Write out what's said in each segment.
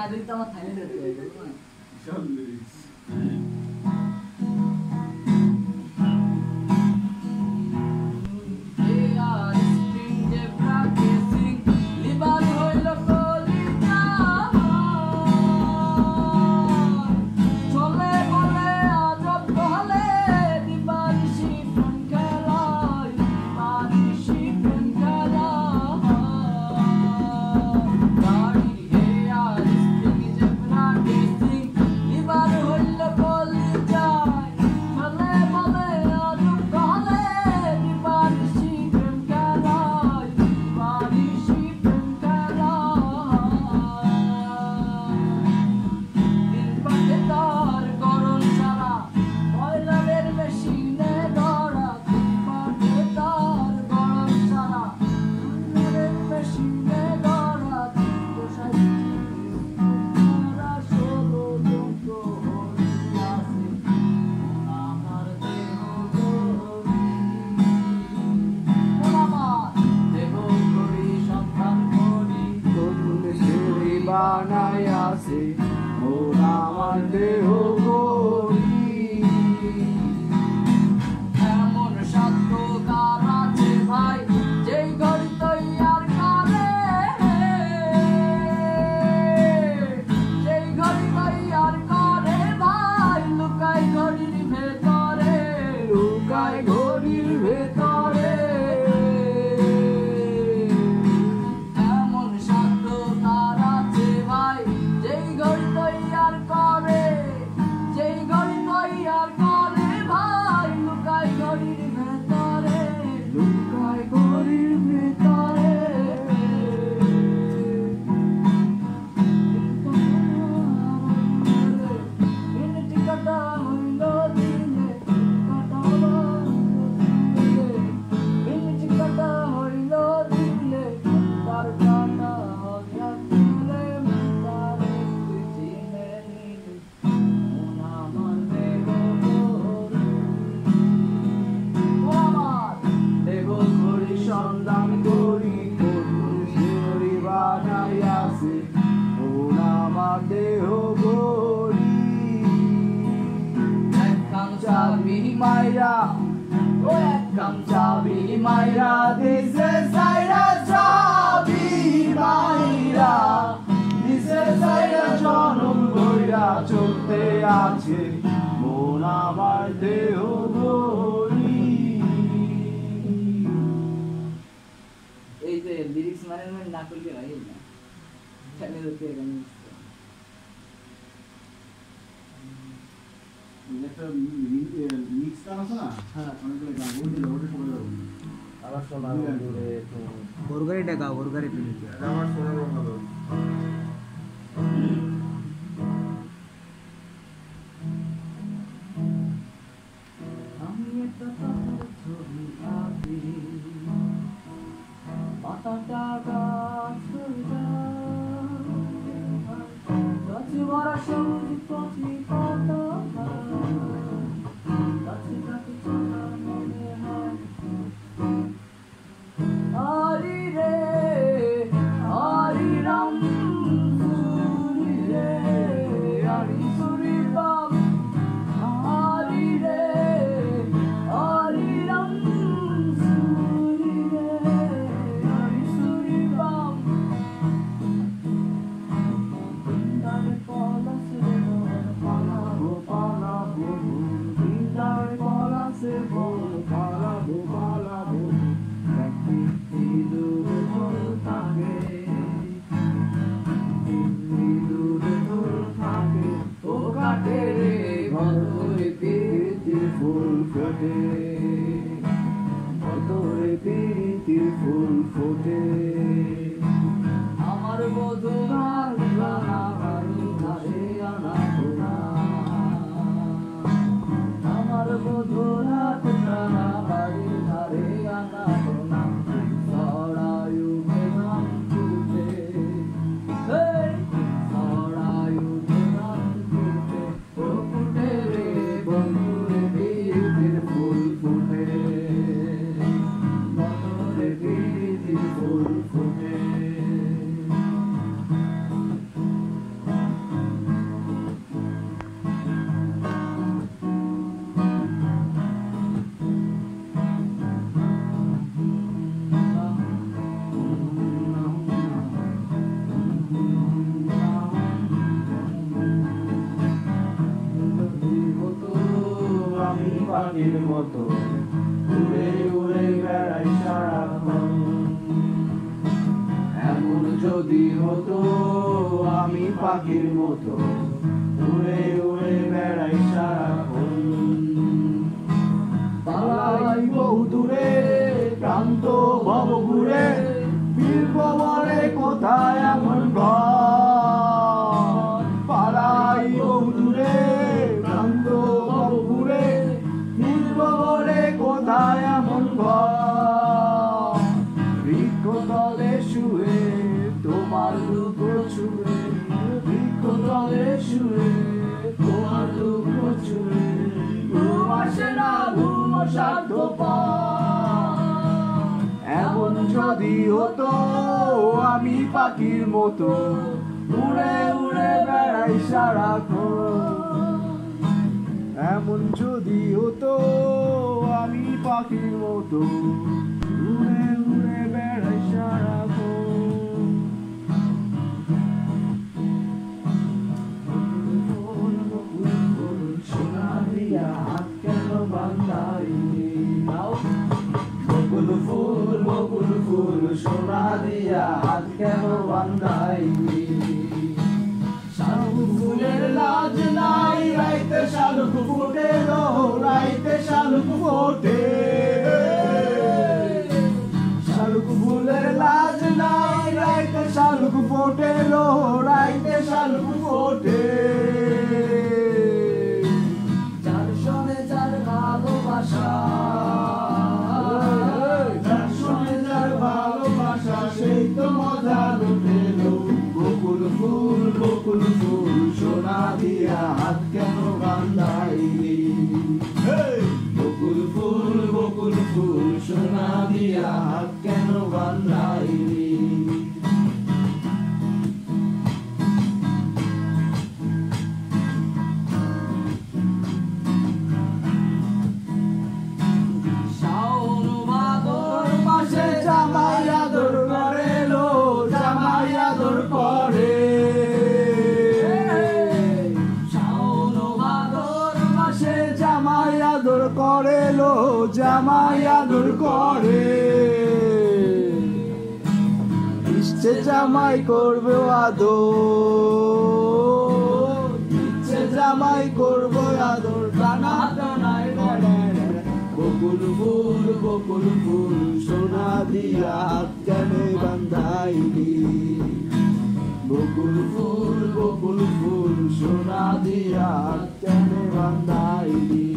দিলে তো আমার থাইল্যান্ড যেতে হবে সব লিরিক্স বানাইয়াছে মোর আমার দেহ গড়ি এমন সাধ্য কার আছে ভাই যেই ঘড়ি তৈয়ার করে যেই ঘড়ি তৈয়ার করে ভাই লুকাই ঘড়ির ভেতরে লুকায় ঘড়ির ভেতরে এমন সাধ্য কার আছে ভাই যেই ঘড়ি তৈয়ার করে যেই ঘড়ি তৈয়ার করে ভাই লুকাই ঘড়ির ভেতরে লুকায় ঘড়ির ভেতরে মিনিট কাটা হইল দিনে মিনিট কাটা হইল দিনে তার কাটা হইয়া দিলে তারে চিনে নিলি মন আমার দেহ আমার দেহ ঘড়ি সন্ধান করি কোন শিরি বানাইয়াছে মোর আমার দেহ গড়ি একখান চাবি মাইরা ও একদম চাবি মাইরা দিছে সাইরা চাবি মাইরা দিছে সাইরা জনম গইরা চলতে আছে মন আমার দেহ গড়ি এই যে লিরিক্স ম্যানেজমেন্ট না করলে হয় না চ্যানেল হতে গান একটা মিক্স গান আছে না হ্যাঁ অনেকগুলো গান ওটা ওটা শোনা যাবে আবার শোনা দূরে তো গোরগারি ডাকা গোরগারি পিনিতে আমার শোনা ভালো আমি একটা পাতার ছবি আঁকি পাতাটা গাছ হয়ে যায় গাছ ভরা সবুজ কচি পাতা গাছটাকে ছাড়া মনে হয় হরি রে হরি রাম সুরি রে হরি সুরি বাম হরি রে হরি রাম সুরি রে হরি সুরি বাম বৃন্দারে পলাশে বল পালাবো পালাবো বৃন্দারে পলাশে বল পালাবো পালাবো দূরে ঢোল থাকে দূরে ঢোল থাকে ও কাটে রে ভদরে প্রীতির ফুল ফোটে ভদরে প্রীতির ফুল ফোটে আমার বধূ ধারে আনা আমার বধূ বাড়ির ধারে আনা ফুল ফুটে পাখির মতো উড়ে উড়ে বেড়াই সারাক্ষণ। এমন যদি হতো আমি পাখির মতো উড়ে উড়ে বেড়াই সারাক্ষণ। পালাই বহু দূরে ক্লান্ত ভব ঘুরে ফিরব বলে কোথায় এমন ঘর। পালাই বহু দূরে ক্লান্ত ভব ঘুরে ফিরব বলে কোথায় এমন ঘর। বৃক্ষতলে শুয়ে তোমার দুঃখ ছুঁয়ে, বৃক্ষতলে শুয়ে তোমার দুঃখ ছুঁয়ে ঘুম আসে না ঘুম স্বার্থপর। এমন যদি হতো আমি পাখির মতো উড়ে উড়ে বেড়াই সারাক্ষণ। এমন যদি হতো আমি পাখির মতো উড়ে উড়ে বেড়াই সারাক্ষণ। সোনা দিয়া হাত কেন বান্ধাইনি? বকুল ফুল সোনা দিয়া হাত কেন বান্ধাইনি? শালুক ফুলের লাজ নাই রাইতে শালুক ফোটে রো, রাইতে শালুক ফোটে। শালুক ফুলের লাজ নাই রাইতে শালুক ফোটে রো, রাইতে শালুক ফোটে। যার সনে যার ভালোবাসা, যার সনে যার ভালোবাসা সেই তো মজা লুটেলো। বকুল ফুল সোনা দিয়া হাত কেন বান্ধাইলি? বকুল ফুল সোনা দিয়া হাত কেন বান্ধাইলি? শাওন ভাদর মাসে জামাই আদর করে লো, জামাই আদর করে। শাওন ভাদর মাসে জামাই আদর করে লো, জামাই আদর করে। ইচ্ছে জামাই করবে আদর, ইচ্ছে জামাই করবে আদর, টানা টানায় বকুল ফুল সোনা দিয়া হাত কেন বান্ধাইলি? বকুল ফুল সোনা দিয়া হাত কেন বান্ধাইলি?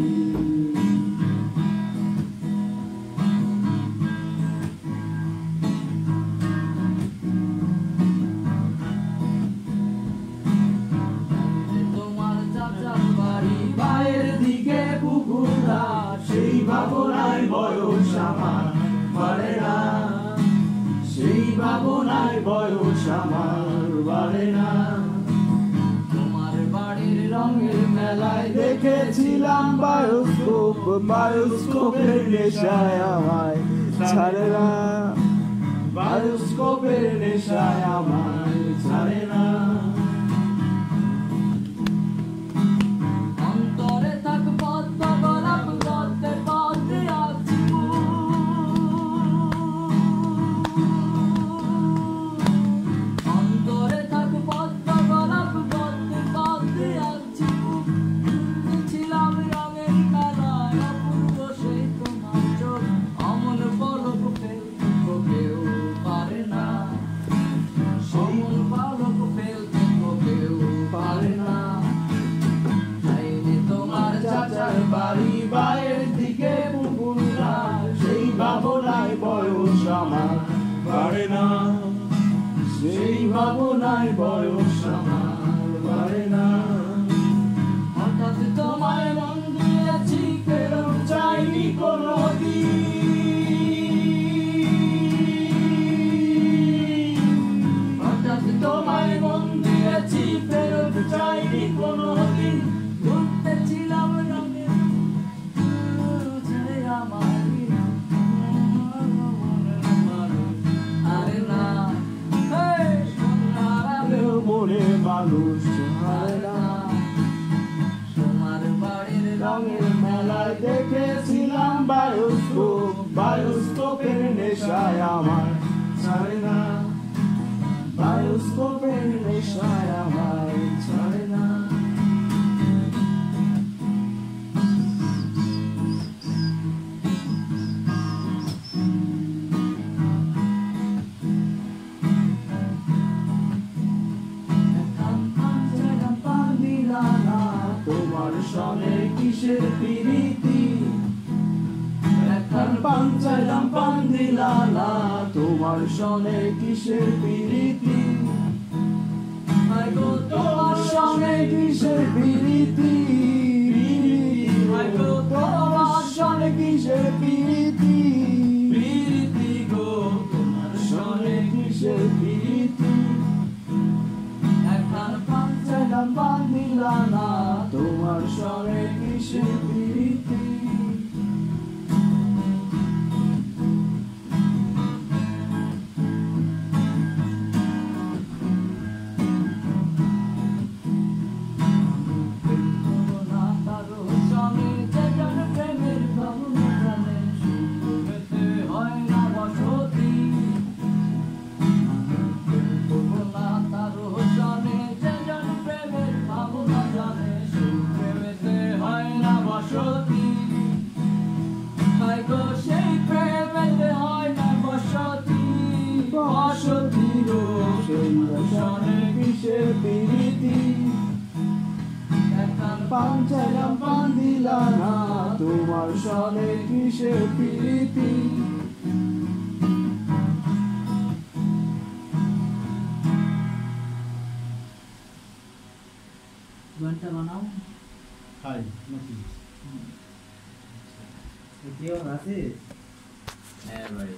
তোমার চাচার বাড়ি বাইরের দিকে পুকুরা, সেই ভাবনায় বয়স আমার বাড়ে না, সেই ভাবনায় বয়স আমার বাড়ে না। তোমার বাড়ির রঙের মেলায় দেখেছিলাম বায়োস্কোপ, বায়োস্কোপের নেশায় আমায় ছাড়ে না, বায়োস্কোপের নেশায় আমায় ছাড়ে না। অন্তরে থাক পদ্ম গোলাপ গদ্দে পদ্মে আছি, অন্তরে থাক পদ্ম গোলাপ গদ্দে পদ্মে আছি। ছিলাম রঙের মেলায় অপূর্ব সেই তোমার চোখ, অমন পলক ফেলতে কেউ পারে না, অমন পলক ফেলতে কেউ পারে না। তোমার চাচার বাড়ি বাইরের দিকে পুকুরা, সেই ভাবনায় বয়স আমার বাড়ে না, সেই ভাবনায় বয়স আমার বাড়ে না। হঠাৎ তোমায় মন দিয়েছি ফেরত চাইনি কোনোদিন, হঠাৎ তোমায় মন দিয়েছি ফেরত চাইনি কোনোদিন। ঘুরতেছিলাম রঙের আমার আরে না, ছোটবেলায় দেখেছিলাম বায়োস্কোপ, বায়োস্কোপের নেশায় আমার ছাড়ে না, বায়োস্কোপের নেশায় আমার ছাড়ে না। তোমার সনে কিসের প্রীতি, এখন পান চাইলাম পান দিলা না, তোমার সনে কিসের প্রীতি, তোমার সনে কিসের প্রীতি, তোমার সনে কিসের প্রীতি, প্রীতি গো তোমার সনে কিসের প্রীতি, এখন পান চাইলাম পান দিলা না, তোমার সনে কিসের প্রীতি। পান চাইলাম পান দিলা না, তোমার সনে কিসের প্রীতি। গানটা বানাও। হাই নাকি কেউ আছে? হ্যাঁ ভাই।